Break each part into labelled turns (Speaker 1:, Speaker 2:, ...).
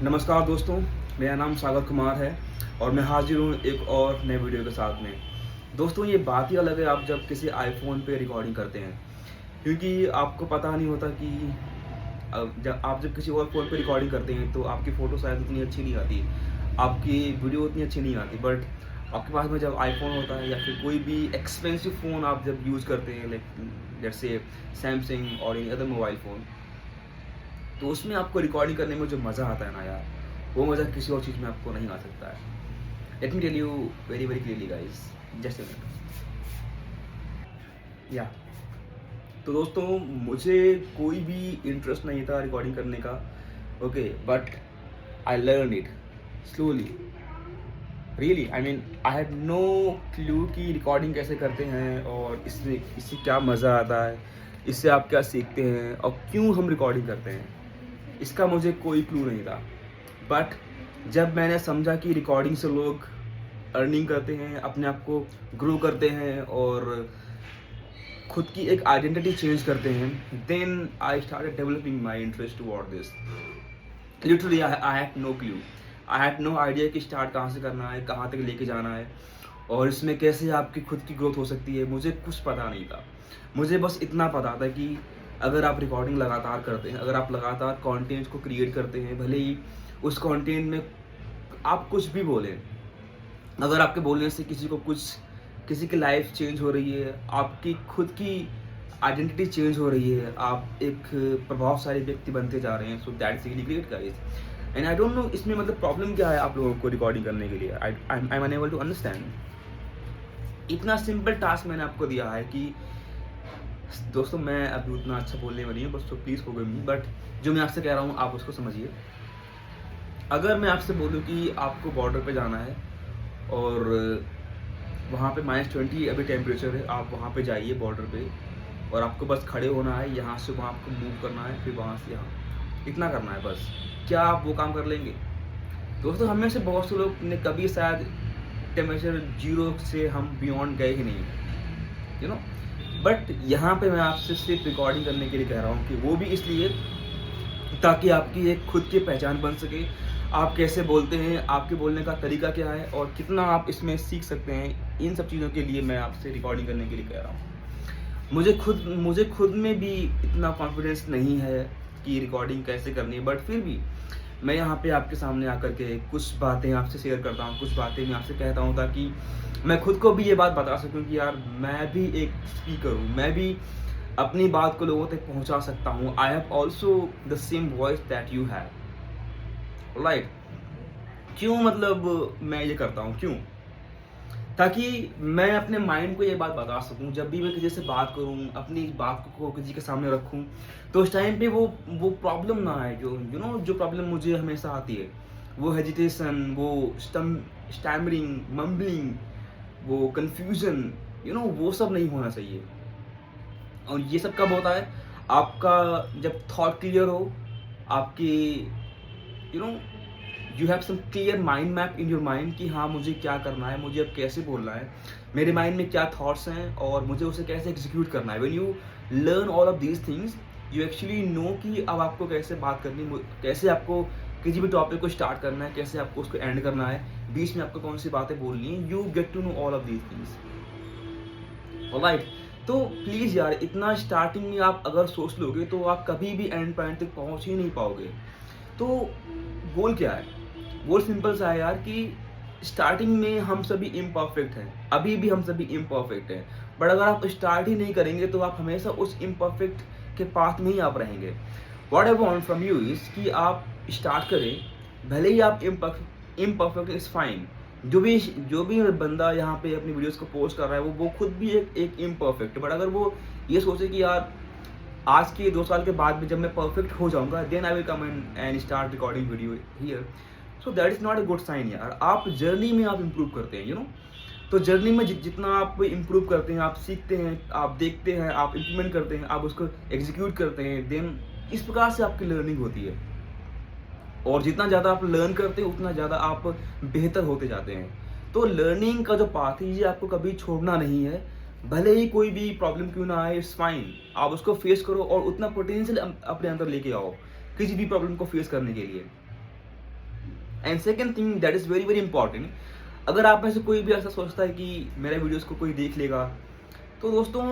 Speaker 1: नमस्कार दोस्तों, मेरा नाम सागर कुमार है और मैं हाजिर हूँ एक और नए वीडियो के साथ में। दोस्तों, ये बात ही अलग है आप जब किसी आईफ़ोन पे रिकॉर्डिंग करते हैं, क्योंकि आपको पता नहीं होता कि जब किसी और फ़ोन पे रिकॉर्डिंग करते हैं तो आपकी फ़ोटो शायद उतनी अच्छी नहीं आती, आपकी वीडियो उतनी अच्छी नहीं आती। बट आपके पास में जब आईफ़ोन होता है या फिर कोई भी एक्सपेंसिव फ़ोन आप जब यूज़ करते हैं, लाइक लेट्स से सैमसंग और एनी अदर मोबाइल फ़ोन, तो उसमें आपको रिकॉर्डिंग करने में जो मज़ा आता है ना यार, वो मज़ा किसी और चीज़ में आपको नहीं आ सकता है। Let me tell you very very clearly guys, just a minute. या तो दोस्तों, मुझे कोई भी इंटरेस्ट नहीं था रिकॉर्डिंग करने का, okay, but I learn it slowly. Really I mean I had no clue कि रिकॉर्डिंग कैसे करते हैं और इससे क्या मज़ा आता है, इससे आप क्या सीखते हैं और क्यों हम रिकॉर्डिंग करते हैं, इसका मुझे कोई क्लू नहीं था। बट जब मैंने समझा कि रिकॉर्डिंग से लोग अर्निंग करते हैं, अपने आप को ग्रो करते हैं और खुद की एक आइडेंटिटी चेंज करते हैं, then I started developing my interest toward this. Literally I had no clue, I had no idea कि स्टार्ट कहाँ से करना है, कहाँ तक लेके जाना है और इसमें कैसे आपकी खुद की ग्रोथ हो सकती है, मुझे कुछ पता नहीं था। मुझे बस इतना पता था कि अगर आप रिकॉर्डिंग लगातार करते हैं, अगर आप लगातार कंटेंट को क्रिएट करते हैं, भले ही उस कंटेंट में आप कुछ भी बोलें, अगर आपके बोलने से किसी की लाइफ चेंज हो रही है, आपकी खुद की आइडेंटिटी चेंज हो रही है, आप एक प्रभावशाली व्यक्ति बनते जा रहे हैं, so that's really great guys. And I don't know इसमें मतलब प्रॉब्लम क्या है आप लोगों को रिकॉर्डिंग करने के लिए। I am unable to understand. इतना सिंपल टास्क मैंने आपको दिया है कि दोस्तों, मैं अभी उतना अच्छा बोलने वाली हूँ, बस तो प्लीज़ फॉरगिव मी, बट जो मैं आपसे कह रहा हूँ आप उसको समझिए। अगर मैं आपसे बोलूँ कि आपको बॉर्डर पे जाना है और वहाँ पे -20 अभी टेम्परेचर है, आप वहाँ पे जाइए बॉर्डर पे और आपको बस खड़े होना है, यहाँ से वहाँ आपको मूव करना है, फिर वहाँ से यहाँ, इतना करना है बस। क्या आप वो काम कर लेंगे? दोस्तों, हम में से बहुत से लोग ने कभी शायद टेम्परेचर 0 से हम बियॉन्ड गए ही नहीं, यू नो। बट यहाँ पे मैं आपसे सिर्फ रिकॉर्डिंग करने के लिए कह रहा हूँ कि वो भी इसलिए ताकि आपकी एक खुद की पहचान बन सके। आप कैसे बोलते हैं, आपके बोलने का तरीका क्या है और कितना आप इसमें सीख सकते हैं, इन सब चीज़ों के लिए मैं आपसे रिकॉर्डिंग करने के लिए कह रहा हूँ। मुझे खुद में भी इतना कॉन्फिडेंस नहीं है कि रिकॉर्डिंग कैसे करनी है, बट फिर भी मैं यहाँ पे आपके सामने आकर के कुछ बातें आपसे शेयर करता हूँ, कुछ बातें मैं आपसे कहता हूँ ताकि मैं खुद को भी ये बात बता सकूँ कि यार मैं भी एक स्पीकर हूँ, मैं भी अपनी बात को लोगों तक पहुँचा सकता हूँ। I have also the same voice that you have, right. क्यों मतलब मैं ये करता हूँ, क्यों? ताकि मैं अपने माइंड को ये बात बता सकूँ, जब भी मैं किसी से बात करूँ, अपनी बात को किसी के सामने रखूँ, तो उस टाइम पे वो प्रॉब्लम ना आए, जो जो प्रॉब्लम मुझे हमेशा आती है, वो हेजिटेशन, वो स्टैमरिंग, मम्बलिंग, वो कन्फ्यूज़न, वो सब नहीं होना चाहिए। और ये सब कब होता है? आपका जब थॉट क्लियर हो, आपकी you know you have some clear mind map in your mind कि हाँ, मुझे क्या करना है, मुझे अब कैसे बोलना है, मेरे माइंड में क्या थॉट्स हैं और मुझे उसे कैसे एग्जीक्यूट करना है। When you learn all of these things, you actually know कि अब आपको कैसे बात करनी, कैसे आपको किसी भी टॉपिक को स्टार्ट करना है, कैसे आपको उसको एंड करना है, बीच में आपको कौन सी बातें बोलनी है। You get to know all of these things, alright. तो प्लीज़ यार, इतना स्टार्टिंग में आप अगर सोच लोगे तो आप कभी भी एंड पॉइंट तक पहुंच ही नहीं पाओगे। तो गोल क्या है? गोल सिंपल सा है यार कि स्टार्टिंग में हम सभी इम्परफेक्ट हैं, अभी भी हम सभी इम्परफेक्ट हैं, बट अगर आप स्टार्ट ही नहीं करेंगे तो आप हमेशा उस इम्परफेक्ट के पाथ में ही आप रहेंगे। What I want from you is कि आप स्टार्ट करें, भले ही आप इम्परफेक्ट इज़ फाइन। जो भी बंदा यहाँ पे अपनी वीडियोस को पोस्ट कर रहा है, वो खुद भी एक इम्परफेक्ट, बट अगर वो ये सोचे कि यार आज के 2 साल के बाद में जब मैं परफेक्ट हो जाऊँगा, then I will come and start recording video here, so that is not a good sign यार। आप जर्नी में आप इम्प्रूव करते हैं, तो जर्नी में जितना आप इम्प्रूव करते हैं, आप सीखते हैं, आप देखते हैं, आप इम्प्लीमेंट करते हैं, आप उसको एग्जीक्यूट करते हैं, देन इस प्रकार से आपकी लर्निंग होती है। और जितना ज़्यादा आप लर्न करते हैं, उतना ज़्यादा आप बेहतर होते जाते हैं। तो लर्निंग का जो पाथ है, ये आपको कभी छोड़ना नहीं है। भले ही कोई भी प्रॉब्लम क्यों ना आए, इट्स फाइन। आप उसको फेस करो और उतना पोटेंशियल अपने अंदर लेके आओ किसी भी प्रॉब्लम को फेस करने के लिए। And second thing that is very very important, अगर आप में से कोई भी ऐसा सोचता है कि मेरे वीडियोस को कोई देख लेगा, तो दोस्तों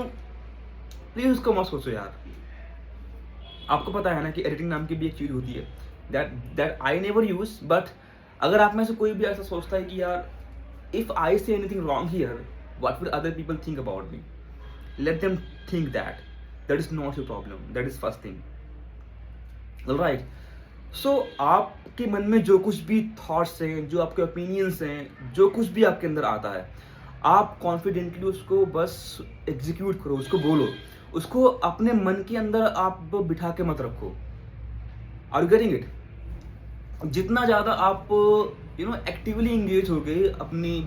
Speaker 1: प्लीज़ उसको मत सोचो यार। आपको पता है ना कि एडिटिंग नाम की भी एक चीज़ होती है that I never use, but अगर आप में से कोई भी ऐसा सोचता है कि यार if I say anything wrong here, what will other people think about me, let them think that is not your problem, that is first thing, all right? So आपके मन में जो कुछ भी थॉट्स हैं, जो आपके ओपिनियंस हैं, जो कुछ भी आपके अंदर आता है, आप कॉन्फिडेंटली उसको बस एग्जीक्यूट करो, उसको बोलो, उसको अपने मन के अंदर आप बिठा के मत रखो। Are you getting it? जितना ज़्यादा आप एक्टिवली इंगेज हो गए अपनी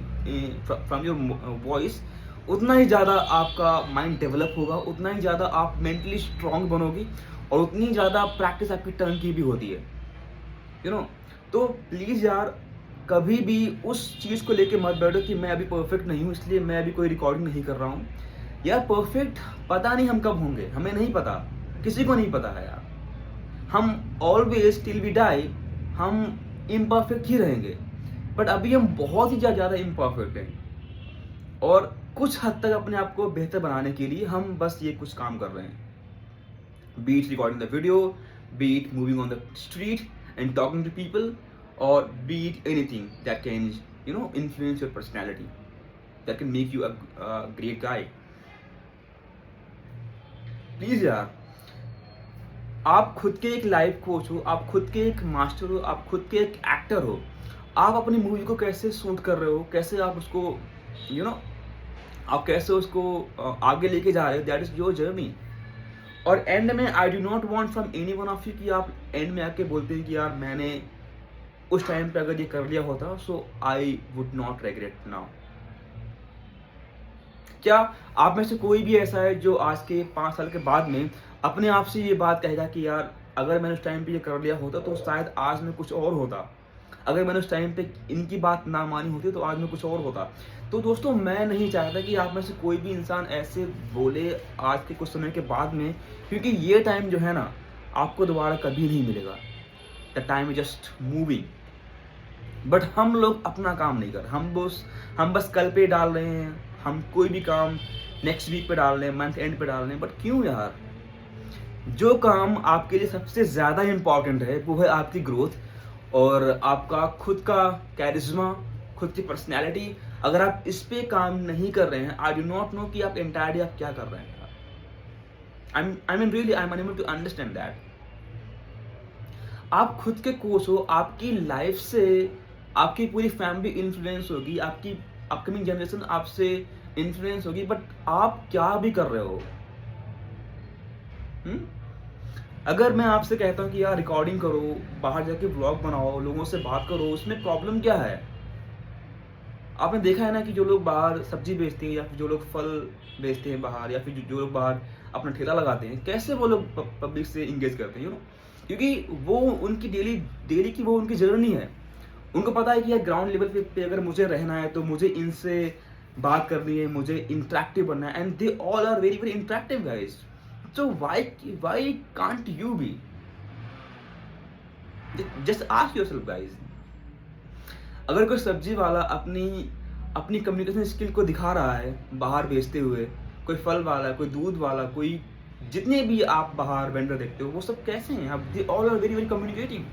Speaker 1: फ्रॉम योर वॉइस, उतना ही ज़्यादा आपका माइंड डेवलप होगा, उतना ही ज़्यादा आप मेंटली स्ट्रांग बनोगे, और उतनी ज़्यादा प्रैक्टिस आपकी टर्न की भी होती है, तो प्लीज़ यार कभी भी उस चीज़ को लेके मत बैठो कि मैं अभी परफेक्ट नहीं हूँ इसलिए मैं अभी कोई रिकॉर्डिंग नहीं कर रहा हूँ। यार परफेक्ट पता नहीं हम कब होंगे, हमें नहीं पता, किसी को नहीं पता है यार। हम ऑलवेज टिल वी डाई हम इम्परफेक्ट ही रहेंगे, बट अभी हम बहुत ही ज़्यादा इम्परफेक्ट हैं, और कुछ हद तक अपने आप को बेहतर बनाने के लिए हम बस ये कुछ काम कर रहे हैं, be it recording the video, be it moving on the street and talking to people, और be it anything that can influence your personality, that can make you a great guy. Please यार, आप खुद के एक लाइफ कोच हो, आप खुद के एक मास्टर हो, आप खुद के एक एक्टर हो। आप अपनी मूवी को कैसे शूट कर रहे हो, कैसे आप उसको आप कैसे उसको आगे लेके जा रहे हो, दैट इज योर जर्नी। और एंड में I do not want from any one of you कि आप एंड में आके बोलते हैं कि यार मैंने उस टाइम पे अगर ये कर लिया होता, so I would not regret now. क्या आप में से कोई भी ऐसा है जो आज के 5 साल के बाद में अपने आप से ये बात कहेगा कि यार अगर मैंने उस टाइम पे ये कर लिया होता तो शायद आज में कुछ और होता, अगर मैंने उस टाइम पे इनकी बात ना मानी होती तो आज में कुछ और होता? तो दोस्तों मैं नहीं चाहता कि आप में से कोई भी इंसान ऐसे बोले आज के कुछ समय के बाद में, क्योंकि ये टाइम जो है ना आपको दोबारा कभी नहीं मिलेगा। The time is just moving, but हम लोग अपना काम नहीं कर, हम बस कल पे डाल रहे हैं, हम कोई भी काम नेक्स्ट वीक पे डाल रहे हैं, मंथ एंड पे डाल रहे हैं। बट क्यों यार? जो काम आपके लिए सबसे ज़्यादा इम्पॉर्टेंट है वो है आपकी ग्रोथ और आपका खुद का कैरिज्मा, खुद की पर्सनैलिटी। अगर आप इस पे काम नहीं कर रहे हैं, आई डू नॉट नो कि आप एंटायरली आप क्या कर रहे हैं। I mean really I am unable to understand that. आप खुद के कोच हो, आपकी लाइफ से आपकी पूरी फैमिली इन्फ्लुएंस होगी, आपकी अपकमिंग जनरेशन आपसे इन्फ्लुएंस होगी, बट आप क्या भी कर रहे हो? अगर मैं आपसे कहता हूँ कि यार रिकॉर्डिंग करो, बाहर जाके व्लॉग बनाओ, लोगों से बात करो, उसमें प्रॉब्लम क्या है? आपने देखा है ना कि जो लोग बाहर सब्जी बेचते हैं या फिर जो लोग फल बेचते हैं बाहर, या फिर जो लोग बाहर अपना ठेला लगाते हैं, कैसे वो लोग पब्लिक से इंगेज करते हैं, क्योंकि वो उनकी डेली की वो उनकी जर्नी है। उनको पता है कि यार ग्राउंड लेवल पे अगर मुझे रहना है तो मुझे इनसे बात करनी है, मुझे इंटरेक्टिव बनना है, and they all are very very interactive guys. So why can't you be? Just ask yourself guys. अगर कोई सब्जी वाला अपनी कम्युनिकेशन स्किल को दिखा रहा है बाहर बेचते हुए, कोई फल वाला, कोई दूध वाला, कोई जितने भी आप बाहर वेंडर देखते हो, वो सब कैसे हैं? अब they all are very very communicative,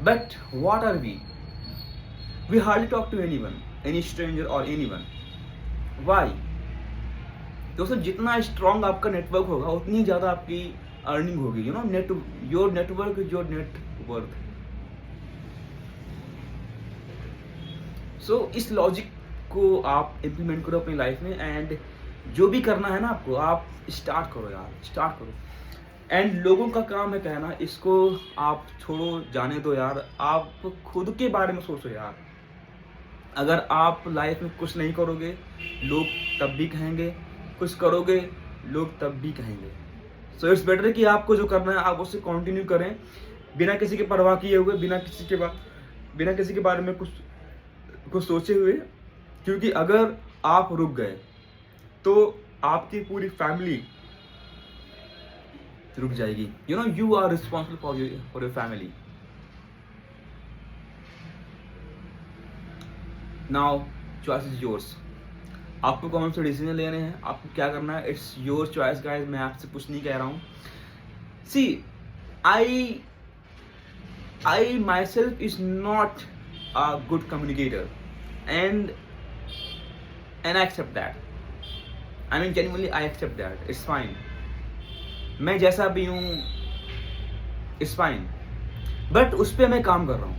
Speaker 1: but what are we hardly talk to anyone, any stranger और एनीवन। व्हाई? दोस्तों जितना स्ट्रॉन्ग आपका नेटवर्क होगा उतनी ज़्यादा आपकी अर्निंग होगी। Your network is your net worth. So इस लॉजिक को आप इम्प्लीमेंट करो अपनी लाइफ में, एंड जो भी करना है ना आपको, आप स्टार्ट करो यार, स्टार्ट करो। एंड लोगों का काम है कहना, इसको आप छोड़ो, जाने दो यार। आप खुद के बारे में सोचो यार। अगर आप लाइफ में कुछ नहीं करोगे लोग तब भी कहेंगे, कुछ करोगे लोग तब भी कहेंगे। सो इट्स बेटर कि आपको जो करना है आप उससे कंटिन्यू करें, बिना किसी की परवाह किए हुए, बिना किसी के बारे में कुछ सोचे हुए। क्योंकि अगर आप रुक गए तो आपकी पूरी फैमिली रुक जाएगी। You are responsible for your family. Now choice is yours. आपको कौन से डिसीजन लेने हैं, आपको क्या करना है, इट्स योर चॉइस गाइस। मैं आपसे कुछ नहीं कह रहा हूँ। सी I myself is not a good communicator, and I accept that. I mean genuinely I accept that. It's fine. मैं जैसा भी हूँ it's fine. बट उस पर मैं काम कर रहा हूँ।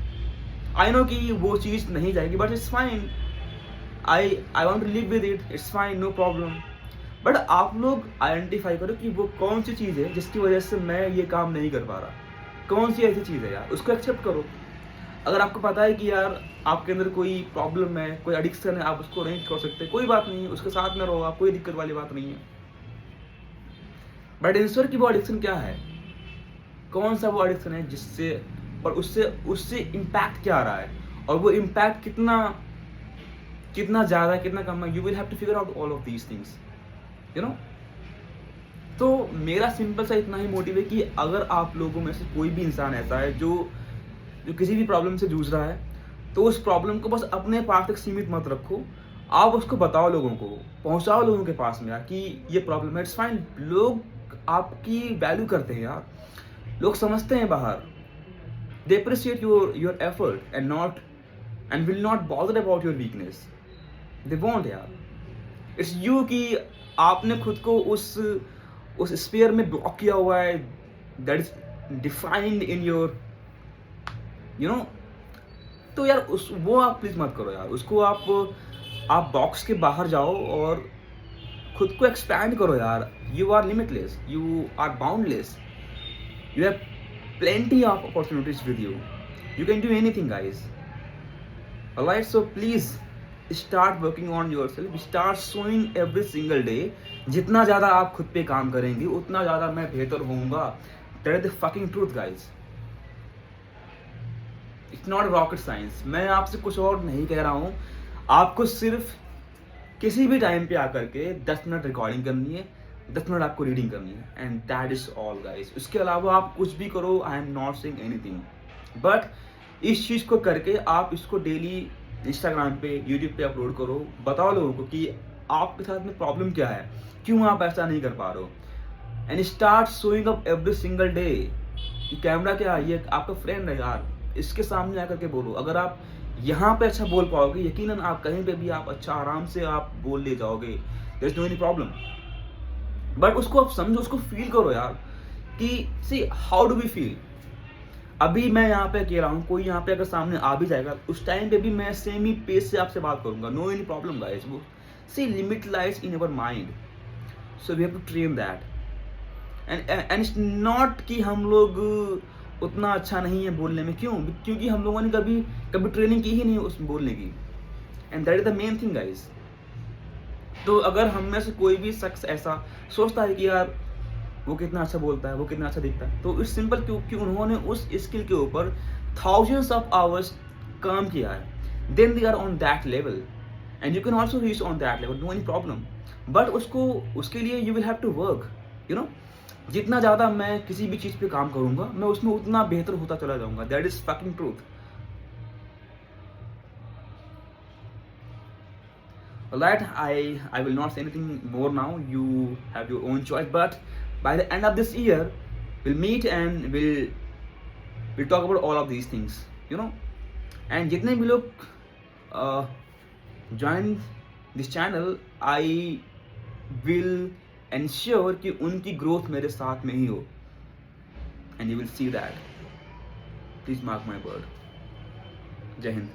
Speaker 1: आई नो कि वो चीज़ नहीं जाएगी, but it's fine. I want to live with it, it's fine, no problem. But आप लोग आइडेंटिफाई करो कि वो कौन सी चीज़ है जिसकी वजह से मैं ये काम नहीं कर पा रहा। कौन सी ऐसी चीज़ है यार, उसको एक्सेप्ट करो। अगर आपको पता है कि यार आपके अंदर कोई प्रॉब्लम है, कोई एडिक्शन है, आप उसको नहीं कर सकते, कोई बात नहीं है, उसके साथ में रहो आप, कोई दिक्कत वाली बात नहीं है। बट इंश्योर कि वो एडिक्शन क्या है, कौन सा वो एडिक्शन है जिससे, और उससे इम्पैक्ट क्या आ रहा है, और वो इम्पैक्ट कितना ज़्यादा है, कितना कम है। You will have to figure out all of these things, you know. तो मेरा सिंपल सा इतना ही मोटिव है कि अगर आप लोगों में से कोई भी इंसान ऐसा है जो किसी भी प्रॉब्लम से जूझ रहा है, तो उस प्रॉब्लम को बस अपने पास तक सीमित मत रखो। आप उसको बताओ, लोगों को पहुंचाओ, लोगों के पास में यार कि ये प्रॉब्लम है, इट्स फाइन। लोग आपकी वैल्यू करते हैं यार, लोग समझते हैं बाहर। They appreciate your effort and will not bother about your weakness. They want यार, इट्स यू कि आपने खुद को उस स्पेयर में ब्लॉक किया हुआ है, that is defined in your you know. तो यार वो आप प्लीज मत करो यार। उसको आप बॉक्स के बाहर जाओ और खुद को एक्सपैंड करो यार। You are limitless, you are boundless, you have plenty of opportunities with you. You can do anything, guys. Alright, so please start working on yourself. Start showing every single day. जितना ज़्यादा आप खुद पे काम करेंगे उतना ज़्यादा मैं बेहतर होऊंगा। That is the fucking truth, guys. It's not rocket science. मैं आपसे कुछ और नहीं कह रहा हूँ। आपको सिर्फ किसी भी टाइम पे आकर के 10 मिनट रिकॉर्डिंग करनी है, 10 मिनट आपको रीडिंग करनी है, and that is all guys. उसके अलावा आप कुछ भी करो, I am not saying anything, but इस चीज़ को करके आप इसको डेली इंस्टाग्राम पे, यूट्यूब पे अपलोड करो। बताओ लोगों को कि आपके साथ में प्रॉब्लम क्या है, क्यों आप ऐसा नहीं कर पा रहे हो, and start showing up every single day. Camera क्या है, ये आपका फ्रेंड है यार, इसके सामने आकर के बोलो। अगर आप यहाँ पे अच्छा बोल पाओगे, यकीनन आप कहीं पे भी आप अच्छा आराम से आप बोल ले जाओगे, there is no any problem. But उसको आप समझो, उसको फील करो यार कि see how do we feel. अभी मैं यहाँ पे कह रहा हूँ, कोई यहाँ पे अगर सामने आ भी जाएगा, उस टाइम पे भी मैं सेम ही पेस से आपसे बात करूंगा, नो एनी प्रॉब्लम गाइस। वो see limit lies in our mind, so we have to train that. And it's not कि हम लोग उतना अच्छा नहीं है बोलने में। क्योंकि हम लोगों ने कभी ट्रेनिंग की ही नहीं उस बोलने की, and that is the main thing guys. तो अगर हम में से कोई भी शख्स ऐसा सोचता है कि यार वो कितना अच्छा बोलता है, वो कितना अच्छा दिखता है, तो इट्स सिंपल क्योंकि उन्होंने उस स्किल के ऊपर थाउजेंड्स ऑफ आवर्स काम किया है, then they are on that level, and you can also reach on that level, no any problem. But उसके लिए you will have to work, you know. जितना ज़्यादा मैं किसी भी चीज़ पे काम करूँगा, मैं उसमें उतना बेहतर होता चला जाऊँगा। That is fucking truth. Alright, I will not say anything more now. You have your own choice. But by the end of this year, we'll meet and we'll talk about all of these things, you know. And जितने भी लोग join this channel, I will ensure कि उनकी growth मेरे साथ में ही हो, and you will see that. Please mark my word. जय हिंद।